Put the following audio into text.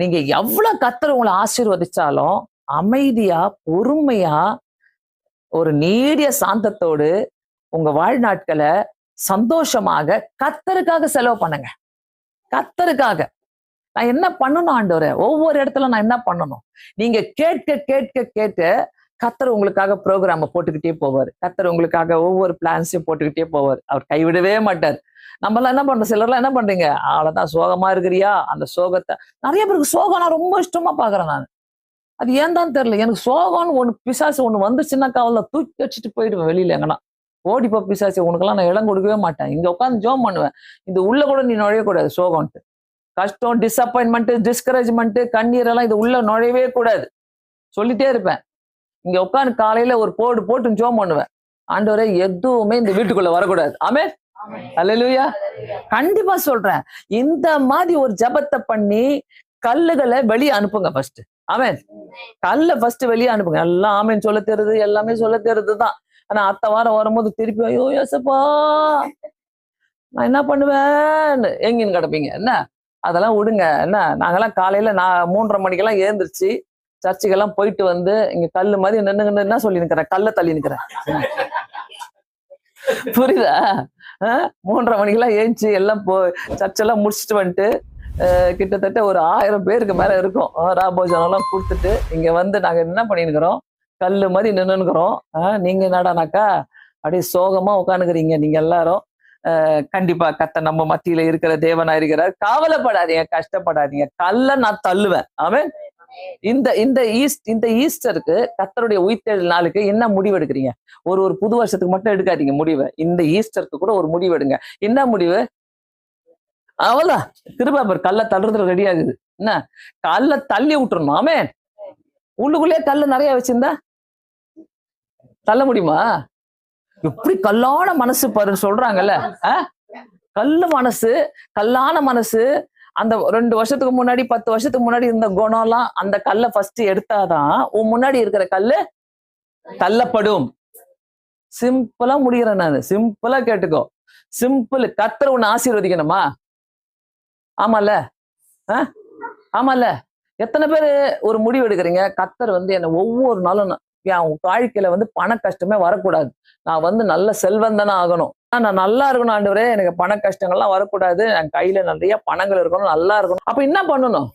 நீங்க எவ்வளவு கர்த்தர் உங்களை ஆசீர்வதிச்சாலும் அமைதியா, பொறுமையா, ஒரு நீடிய சாந்தத்தோடு உங்க வாழ்நாட்களை சந்தோஷமாக கர்த்தருக்காக செலவு பண்ணுங்க. கர்த்தருக்காக. நான் என்ன பண்ணணும் ஆண்டவரே? ஒவ்வொரு இடத்துல நான் என்ன பண்ணணும்? நீங்க கேட்க கேட்க கேட்க கர்த்தர் உங்களுக்காக ப்ரோக்ராம போட்டுக்கிட்டே போவாரு. கர்த்தர் உங்களுக்காக ஒவ்வொரு பிளான்ஸையும் போட்டுக்கிட்டே போவார். அவர் கைவிடவே மாட்டார். நம்மலாம் என்ன பண்றோம்? சிலர்லாம் என்ன பண்றீங்க? அவ்வளவுதான், சோகமா இருக்கிறியா? அந்த சோகத்தை நிறைய பேருக்கு சோகம் நான் ரொம்ப இஷ்டமா பாக்குறேன் நான். அது ஏன் தான் தெரியல. எனக்கு சோகம்னு ஒண்ணு பிசாசு ஒண்ணு வந்துச்சுன்னாக்கா அவள தூக்கி வச்சுட்டு போயிடுவேன் வெளியில எங்கன்னா. ஓடிப்போ பிசாசு, உனக்கெல்லாம் நான் இடம் கொடுக்கவே மாட்டேன். இங்க உட்காந்து ஜோம் பண்ணுவேன். இந்த உள்ள கூட நீ நுழையக்கூடாது சோகம்ட்டு. கஷ்டம், டிசப்பாயின்மெண்ட், டிஸ்கரேஜ்மெண்ட், கண்ணீர் எல்லாம் இது உள்ள நுழையவே கூடாது. சொல்லிட்டே இருப்பேன். இங்க உட்காந்து காலையில ஒரு போடு போட்டு ஜோம் பண்ணுவேன். ஆண்டவரே எதுவுமே இந்த வீட்டுக்குள்ள வரக்கூடாது. ஆமென். அல்லேலூயா. கண்டிப்பா சொல்றேன். இந்த மாதிரி ஒரு ஜெபத்தை பண்ணி கல்லுகளை வெளியே அனுப்புங்க ஃபர்ஸ்ட். ஆமென். கல்ல ஃபர்ஸ்ட் வெளியே அனுப்புங்க. எல்லாம் ஆமென் சொல்ல தெரியுது, எல்லாமே சொல்ல தெரியுதுதான். ஆனா அடுத்த வாரம் வரும்போது திருப்பி ஐயோ ஏசப்பா நான் என்ன பண்ணுவேன் எங்கன்னு கிடப்பீங்க. என்ன அதெல்லாம் விடுங்க. என்ன நாங்கெல்லாம் காலையில 3:30 மணிக்கெல்லாம் எழுந்திருச்சு சர்ச்சுக்கெல்லாம் போயிட்டு வந்து இங்க கல்லு மாதிரி நின்னுங்கன்னு என்ன சொல்லி நிக்கிறேன்? கல்ல தள்ளி நிக்கிறேன். புரியுதா? 3:30 மணிக்கெல்லாம் ஏஞ்சி எல்லாம் சர்ச்செல்லாம் முடிச்சுட்டு வந்துட்டு கிட்டத்தட்ட ஒரு 1000 பேருக்கு மேல இருக்கும். ராபோஜனம் எல்லாம் கொடுத்துட்டு இங்க வந்து நாங்க என்ன பண்ணிருக்கிறோம்? கல்லு மாதிரி நின்னுக்கிறோம். நீங்க என்னடானாக்கா அப்படியே சோகமா உட்காந்துக்கிறீங்க நீங்க எல்லாரும். கண்டிப்பா கர்த்தர் நம்ம மத்தியில இருக்கிற தேவனா இருக்கிறார். கவலைப்படாதீங்க, கஷ்டப்படாதீங்க. கல்ல நான் தள்ளுவேன். அவன் இந்த ஈஸ்டருக்கு கர்த்தருடைய உயிர்த்தெழுதல் நாளுக்கு என்ன முடிவு எடுக்கிறீங்க? ஒரு புது வருஷத்துக்கு மட்டும் எடுக்காதீங்க முடிவை. இந்த ஈஸ்டருக்கு கூட ஒரு முடிவு எடுங்க. என்ன முடிவு? அவ்வளவுதான். கிருபாபர் கல்ல தள்ளுறதுல ரெடி ஆகுது. என்ன கல்ல தள்ளி விட்டுறணும். ஆமென். உள்ளுக்குள்ளே கல்லு நிறைய வச்சிருந்தா தள்ள முடியுமா? எப்படி கல்லான மனசு பாருன்னு சொல்றாங்கல்ல. கல்லு மனசு, கல்லான மனசு. அந்த 2 வருஷத்துக்கு முன்னாடி 10 வருஷத்துக்கு முன்னாடி இருந்த குணம்லாம் அந்த கல்லை ஃபர்ஸ்ட் எடுத்தாதான் உன் முன்னாடி இருக்கிற கல்லு தள்ளப்படும். சிம்பிளா முடிகிறேன் நானு. சிம்பிளா கேட்டுக்கோ. சிம்பிள். கர்த்தர் உன்னை ஆசீர்வதிக்கணுமா? ஆமால. ஆமால. எத்தனை பேரு ஒரு முடிவு எடுக்கிறீங்க? கர்த்தர் வந்து என்ன ஒவ்வொரு நாளும் என் வாழ்க்கையில வந்து பண கஷ்டமே வரக்கூடாது. நான் நல்ல செல்வந்தனா ஆகணும். நான் நல்லா இருக்கணும் ஆண்டவரே. எனக்கு பண கஷ்டங்கள்லாம் வரக்கூடாது. என் கையில நிறைய பணங்கள் இருக்கணும், நல்லா இருக்கணும். அப்ப என்ன பண்ணணும்?